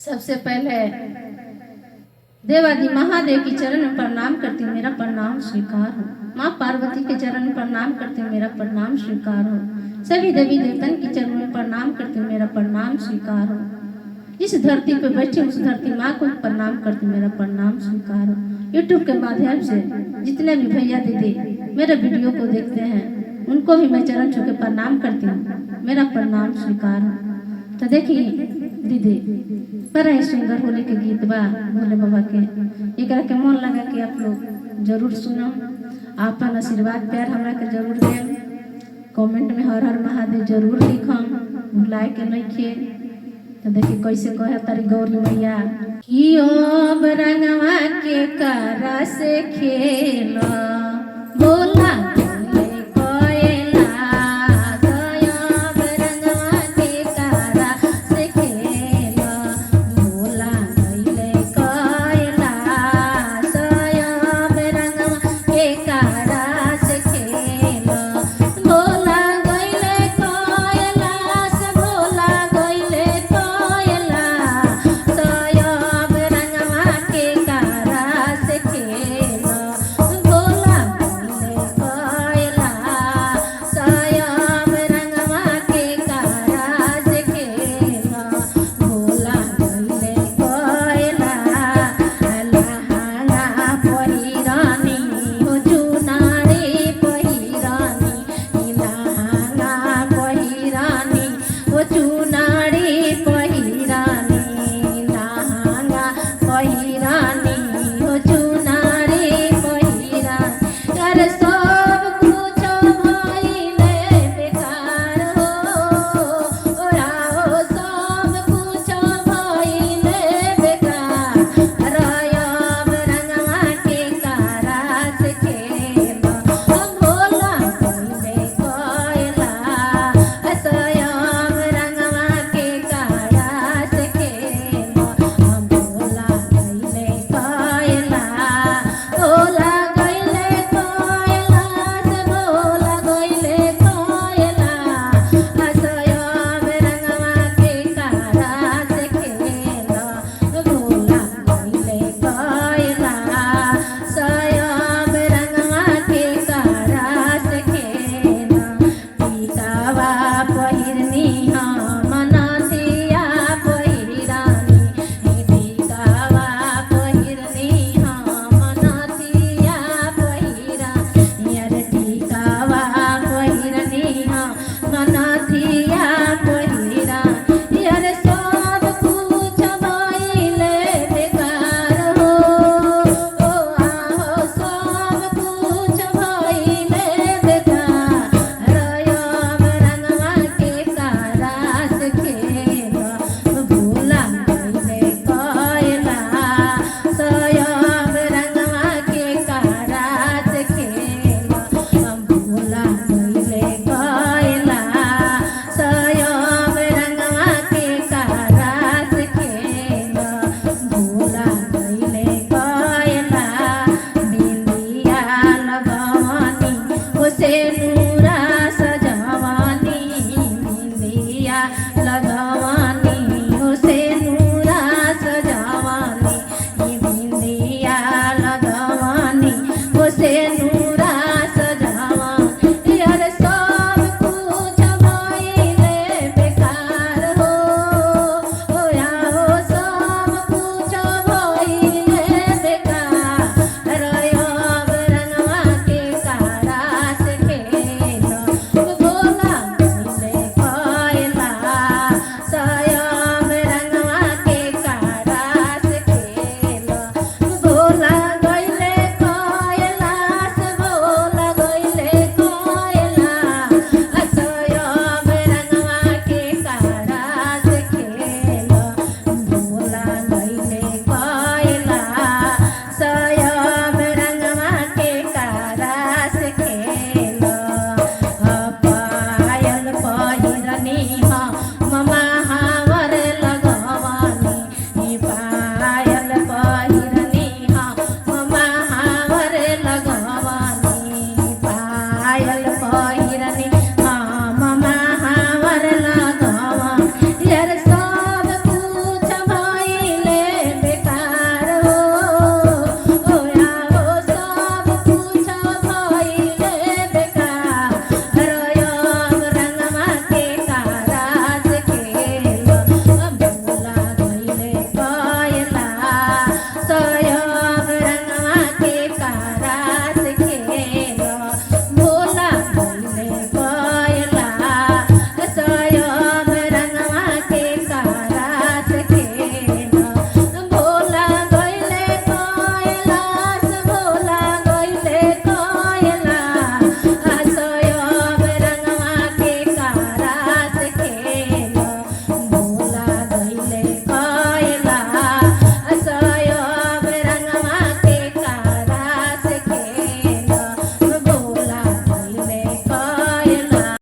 सबसे पहले देवादि महादेव के चरण में प्रणाम करती हूँ, मेरा प्रणाम स्वीकार हो। माँ पार्वती के चरण में प्रणाम करती हूँ, मेरा प्रणाम स्वीकार हो। सभी देवी देवतन के चरण में प्रणाम करती हूँ, मेरा प्रणाम स्वीकार हो। जिस धरती पे बैठी उस धरती माँ को प्रणाम करती हूँ, मेरा प्रणाम स्वीकार हो। यूट्यूब के माध्यम से जितने भी भैया दीदी मेरे वीडियो को देखते हैं उनको भी मैं चरण छू के प्रणाम करती हूँ, मेरा प्रणाम स्वीकार हो। तो देखिए दीदी बड़ा ही सुंदर होली के गीत बा भोले बाबा के, एकरा के मन लगा कि आप लोग जरूर सुनो, आपन आशीर्वाद प्यार हमरा के जरूर देम, कमेंट में हर हर महादेव जरूर लिखम, भुलाए के नहीं खे। तो देखिए कैसे कहे तारी गौरी मैया कि ओ रंगवा के करा से खेला बोल